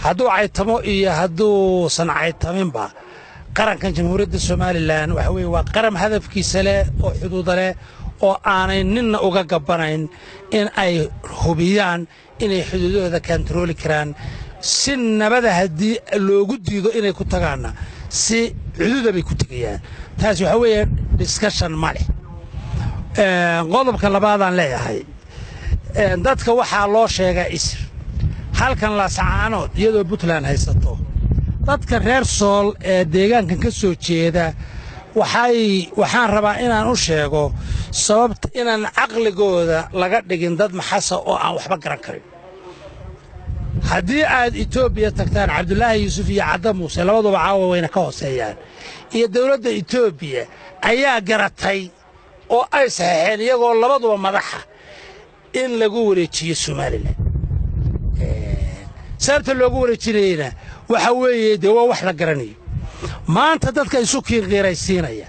hadduu caytamo iyo hadduu san caytaminba qarankan jamhuuriyadda somalilan waxa weeye waa qaran hadafkiisa leh oo xuduuda leh oo aanay ninna uga gabbanayn in ay hubiyaan inay xuduudahooda kantarooli karaan si nabada haddii loogu diido inay ku tagaanna si xuduuda bay ku tegayaan taas waxa weeye discussion ma leh qodobka labaadaan leeyahay dadka waxaa loo sheegaa isir halkan Laascaanood iyadoo Puntland haysato dadka reer Sool ee deegaankan ka soo jeeda waxaan rabaa inaan u sheego sababta inaan aqligooda laga dhigin dad maxasa oo aan waxba garan karin haddii aad Itoobiya tagtaan Cabdullaahi Yuusuf iyo Cadda Muuse labaduba caawa wayna ka hooseeyaan iyo dawladda Itoobiya ayaa garatay oo ay saxeen iyagoo labaduba madaxa in lagu wareejiyo Soomaaliland sababta loogu wareejinayna waxa weeye de waa wax la garanayo maanta dadka isu qiiraysiinaya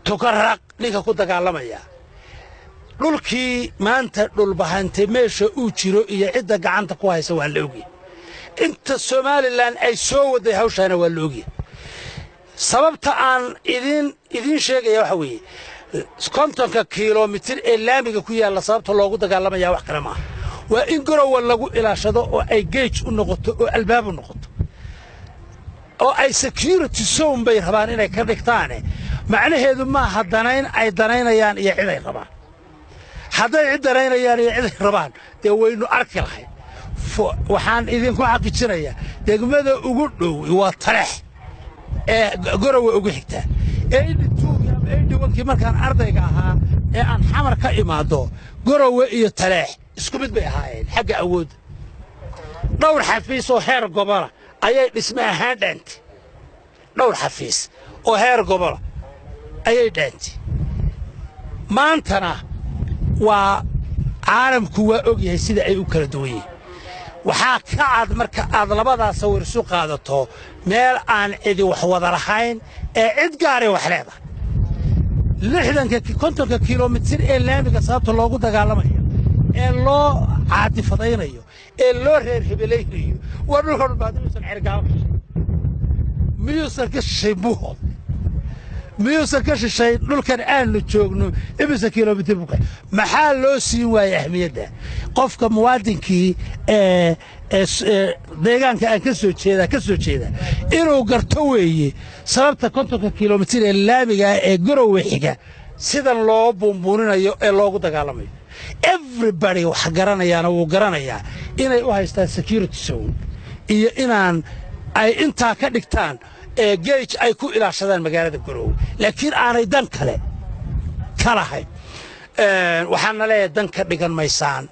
tukaraq ninka ku dagaalamaya dhulkii maanta dhulbahante meesha uu jiro iyo cidda gacanta ku haysa waa la ogyahay inta Soomaaliland ay soo waday hawshaana waa la ogyahay sababta aan idin sheegaya waxa weeye 50 kiiloomitir ee laamiga ku yaala sababta loogu dagaalamaya wax kale ma aha waa in garowa lagu ilaashado oo ay geej u noqoto oo albaab u noqoto oo ay security zone bay rabaan inay ka dhigtaan macnaheedu ma hadanayn ay danaynayaan iyo cid ay rabaan hadday cid danaynayaan iyo cid ay rabaan dee waynu arki lahayn waxaan idinku xaqiijinayaa degmada ugu dhow waa Taleex ee garowa ugu xigta ee markaan ardayga ahaa ee aan xamar ka imaado garowa iyo Taleex isku mid bay ahaayeen xagga awood dhowr xafiis oo heer gobol ayay dhisme ahaan dhaantay dhowr xafiis oo heer gobol ayay dhaantay maantana waa caalamku waa ogyahay sida ay u kala duwan yihiin waxaa ka cad marka aad labadaas sawir isu qaadato meel aan cidi wax wada lahayn ee cid gaar ah wax leedahay 50 kiiloomitir ee laamiga sababta loogu dagaalamayo ee loo caadifadaynayo ee loo reer hibelaynayo waa dhulkan baadimisan cirgaab miyuusan ka shishay buuxo miyuusan ka shishay dhulkan aanu joogno imisa kiiloomitir maxaa loo siin waayay ahmiyadda qofka muwaadinkii deegaanka aan ka soo jeeda inuu garto weeye sababta 50 kiiloomitir ee laamiga ee garowe xiga sidan loo buunbuuninayo ee loogu dagaalamayo everybody wax garanayaana wuu garanayaa inay u haystaan security zone iyo inaan ay intaa ka dhigtaan geej ay ku ilaashadaan magaalada garowe laakiin aanay dan kale ka lahayn waxaana leeyahay dan ka dhigan maysaan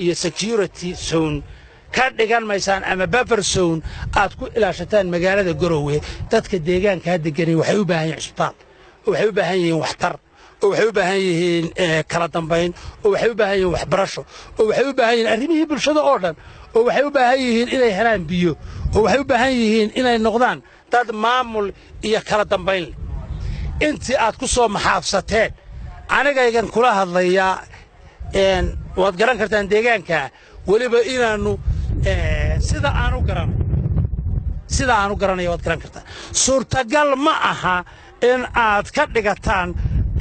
iyo security zone ka dhigan maysaan ama buffer zone aad ku ilaashataan magaalada garowe dadka deegaanka hadda galay waxay u baahan yihiin isbitaal waxay u baahan yihiin waxtar oo waxay u baahan yihiin kala dambeyn oo waxay u baahan yihiin waxbarasho oo waxay u baahan yihiin arrimihii bulshada oo dhan oo waxay u baahan yihiin inay helaan biyo oo waxay u baahan yihiin inay noqdaan dad maamul iyo kala dambeyn intii aad ku soo maxaafsateen anigaygan kula hadlayaa waad garan kartaan deegaanka waliba inaanu sida aanu garanayo waad garan kartaan suurtagal ma aha in aad ka dhigataan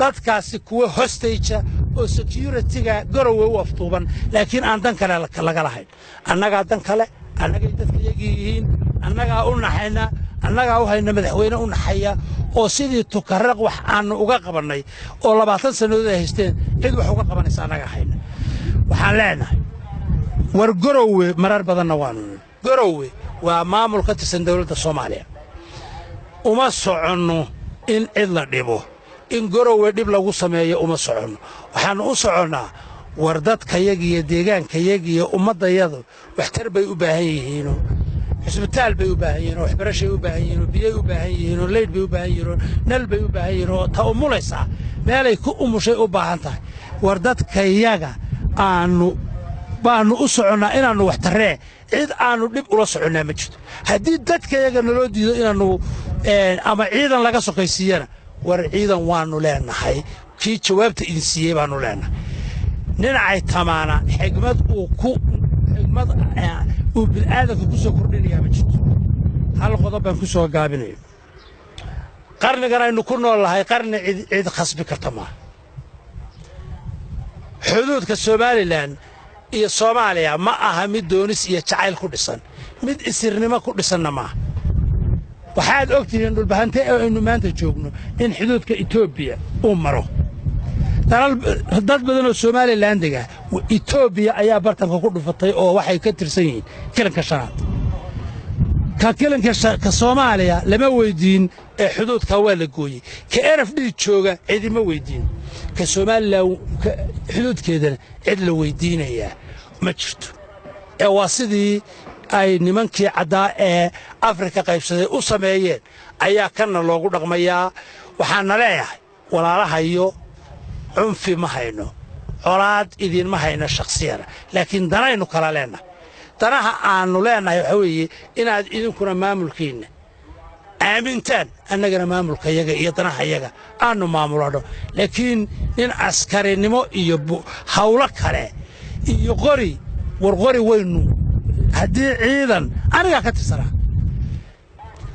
dadkaasi kuwa hostage oo security-ga garowe u aftuuban laakiin aan dan kale laga lahayn annagaa dan kale annagay dadka yihiin annagaa u naxayna annagaa u hayna madaxweyne u naxaya oo sidii tukaraq wax aanu uga qabannay oo 20 sanadood ay haysteen cid wax uga qabanaysa annaga hayna waxaan leenahay war garowe marar badanna waanu garowe waa maamul ka tirsan dawladda Soomaaliya uma soconno in cid la dhibo in garowe dib lagu sameeyo uma soconno waxaan u soconnaa war dadkayagiyo deegaankayagiyo ummadayadu waxtar bay u baahan yihiin isbitaal bay u baahan yihiin waxbarasho u baahan yihiin biyo u baahan yihiin leyd bay u baahan yihiin nal bay u baahan yihiin ta umulaysa meelay ku umushay u baahan tahay war dadkayaga baanu u soconnaa inaanu waxtaree cid aanu dib ula soconnaa ma jirto haddii dadkayaga naloo diido inaanu ama ciidan laga sokaysiiyana war ciidan waanu leenahay kii jawaabta idin siiyey baanu leenahay ninacay tamaana xigmad uu ku xigmad uu bilaadanka ku soo kordhinayaa ma jirto hal qodob baan ku soo gaabinayo qarnigan aynu ku noolahay qarni cid khasbi karta maaha xuduudka Soomaaliland iyo Soomaaliya ma aha mid doonis iyo jacayl ku dhisan mid isirnimo ku dhisanna maaha waxaad ogtihiin dhulbahante aynu maanta joogno in xuduudka Itoobiya uu maro dad badan oo Soomaaliland ah Itoobiya ayaa bartanka ku dhufatay oo waxay ka tirsan yihiin kilanka shanaad ka kilanka ka Soomaaliya lama weydiin ee xuduudka waa la gooyay ka RFD jooga cidima weydiin ka Soomaaliland xuduudkeedana cid la weydiinaya ma jirto ee waa sidii ay nimankii cadaa ee Afrika qaybsaday u sameeyeen ayaa kana loogu dhaqmayaa waxaan leeyahay walaalahayo cunfi ma hayno colaad idin ma hayno shakhsiyana laakiin danaynu kala leenahay danaha aanu leenahay waxa weeye inaad idinkuna maamulkiina aamintaan annagana maamulkayaga iyo danahayaga aanu maamulano laakiin in askarinimo iyo hawlo kale iyo qori weynu haddii ciidan aniga ka tirsanaa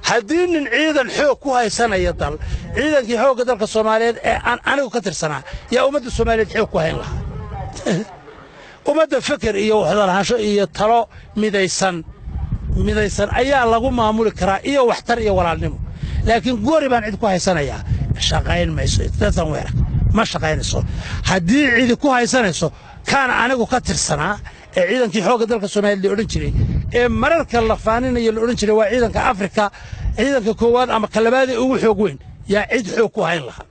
haddii nin ciidan xoog ku haysanaya dal ciidankii xoogga dalka Soomaaliyeed ee aan anigu ka tirsanaa yaa ummadda Soomaaliyeed xoog ku hayn lahaa ummadda fikir iyo waxdalahasho iyo talo midaysan ayaa lagu maamuli karaa iyo waxtar iyo walaalnimo laakiin goori baan cid ku haysanayaa shaqayn mayso dadkan weerar ma shaqaynayso haddii cid ku haysanayso kaan anigu ka tirsanaa ee ciidankii xoogga dalka Soomaaliyeed la oran jiray ee mararka la faaninayo la oran jiray waa ciidanka Afrika ciidanka koowaad ama ka labaad ee ugu xoog weyn yaa cid xoog ku hayn lahaa